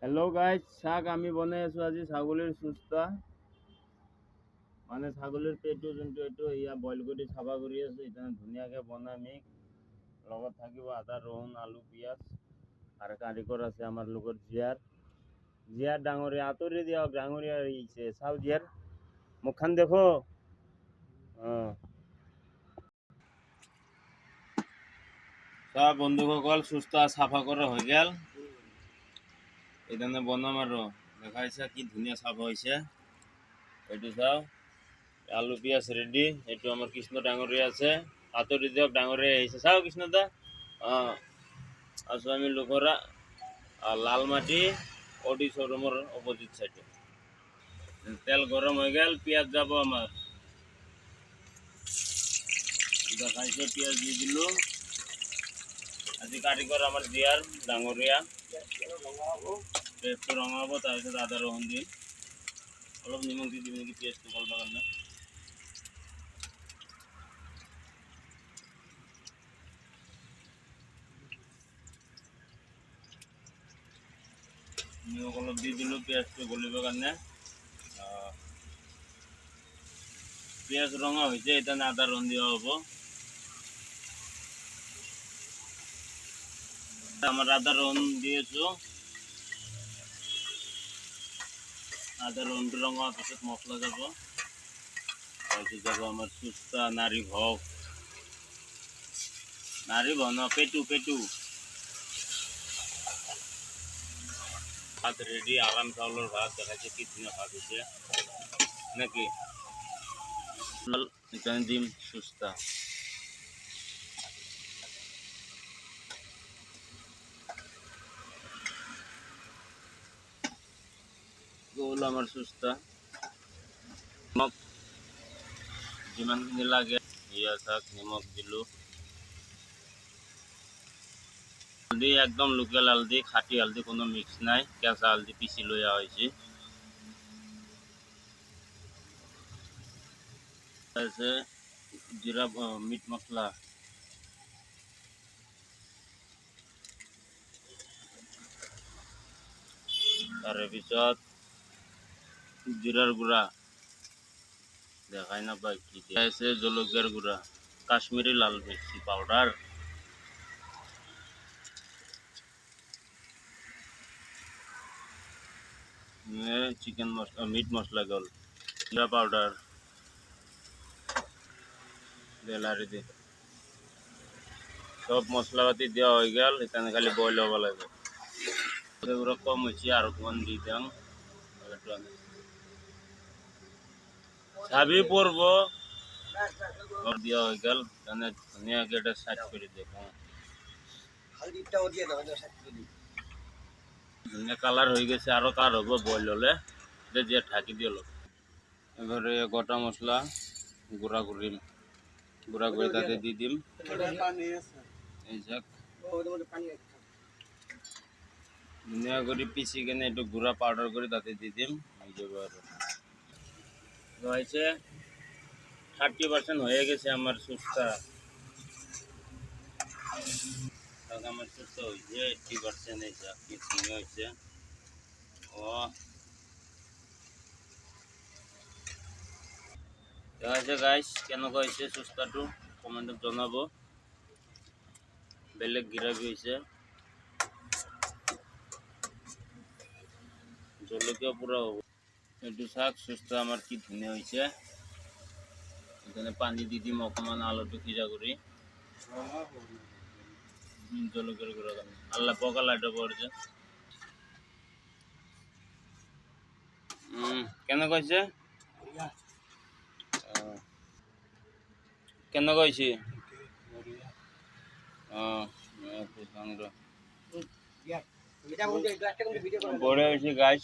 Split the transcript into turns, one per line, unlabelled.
hello guys শাক আমি বনাই আছো আজি ছাগলীৰ সুস্তা মানে ছাগলীৰ পেটটো যোনটো এইটো ইয়া বইল কৰি চাফা কৰি আছো এটা ধুনীয়াকে বনামি লগত থাকিব আদা ৰহুন আলু পিয়াজ আৰু কাৰিকৰ আছে আমাৰ লগত জিয়াৰ ডাঙৰীয়া আতৰি দিয়ক ডাঙৰীয়া আহিছে চাও জিয়াৰ মুখখন দেখো সব বন্ধুসকল সুস্তা সাফা করা হয়ে গেল এখানে বনাম আর দেখাইছে কি ধুনিয়া সাফা হয়েছে এইটো চাও আলু পিয়াজ রেডি এইটো আমার কৃষ্ণ ডাঙরিয়া আছে আতরি দিয়ক ডাঙরিয়া আহিছে চাও কৃষ্ণ দা আছো আমি লোকরা লাল মাটি অডি শোরুমের অপোজিট সাইডে তেল গরম হয়ে গেল পেঁয়াজ যাব আমার দেখাইছে পেঁয়াজ দিয়ে দিল আজি কারিগর আমার জিয়ার ডাঙরিয়া পেস্ট রঙাবো তারপরে আদা রহুন দিন অলপ নিমখ দিয়ে দিবেন কি পেস্ট করব না নিমখ অলপ দিয়ে দিল পেস্ট গলিব কারণে পেঁয়াজ রঙা হয়েছে এটা আদা রহুন দেওয়া হবো আমার আদা রহুন দিয়েছো আদা রহুন রঙা পিছত মশলা যাব তারপরে যাব আমার সুস্তা নারী ভোগ না পেটু ভাত রেডি আরাম চাউলের ভাত দেখাচ্ছে কি ধুনিয়া ভাত হয়েছে নাকি এখানে ডিম সুস্তা গোল আমার সুস্তা নিমখ যিমানখিনি লাগে ইয়া থাক নিমখ দিলো হালদি একদম লোকেল হালদি খাটি হালদি কোনো মিক্স নাই কেঁচা হালদি পিছি লইয়া হয়েছে আছে জিরা মিট মশলা তারে পিছত জিরার গুঁড়া দেখাই না পাই কি আছে জলকিয়ার গুঁড়া কাশ্মীরি লাল মির্চি পাউডার চিকেন মশলা মিট মশলা গল জিরা পাউডার দেলারি দি সব মশলাপাতি দেওয়া হয়ে গেল এখানে খালি বয়ল হওয়া লাগবে এগুলো কম হয়েছে আর কোন দিয়ে দেন ছাবি পড়ব দেওয়া হয়ে গেল এখানে ধুনিয়াকে এটা সাইড করে দেখো ধুনিয়া কালার হয়ে গেছে আরো কার হবো বয়ল হলে যে ঢাকি দিল এবারে গোটা মশলা গুঁড়া করে তাতে দিয়ে দিম এই যাক ধুনিয়া করে পিসি কেনে একটু গুঁড়া পাউডার করে তাতে দিয়ে দিম এই যে হয়েছে 30% হয়ে গেছে আমার সুস্তা আমার সুস্তা হয়েছে 80% এই যা কি হয়েছে ও দেখা গাইস কেন হয়েছে সুস্তাটু কমেন্টে জানাবো বেলেগ গ্রেভি হয়েছে জলকিয়া পুরা হবো একটু শাক সুস্তা আমার কি ধুনিয়া হয়েছে এখানে পানি দিয়ে দিম অকমান আলুটো সিজা করি জলকিয়ার গুঁড়া আল্লাহ পকা লাইটা পড়ছে কেন কইছে কেন কইছি বড় হয়েছে গাছ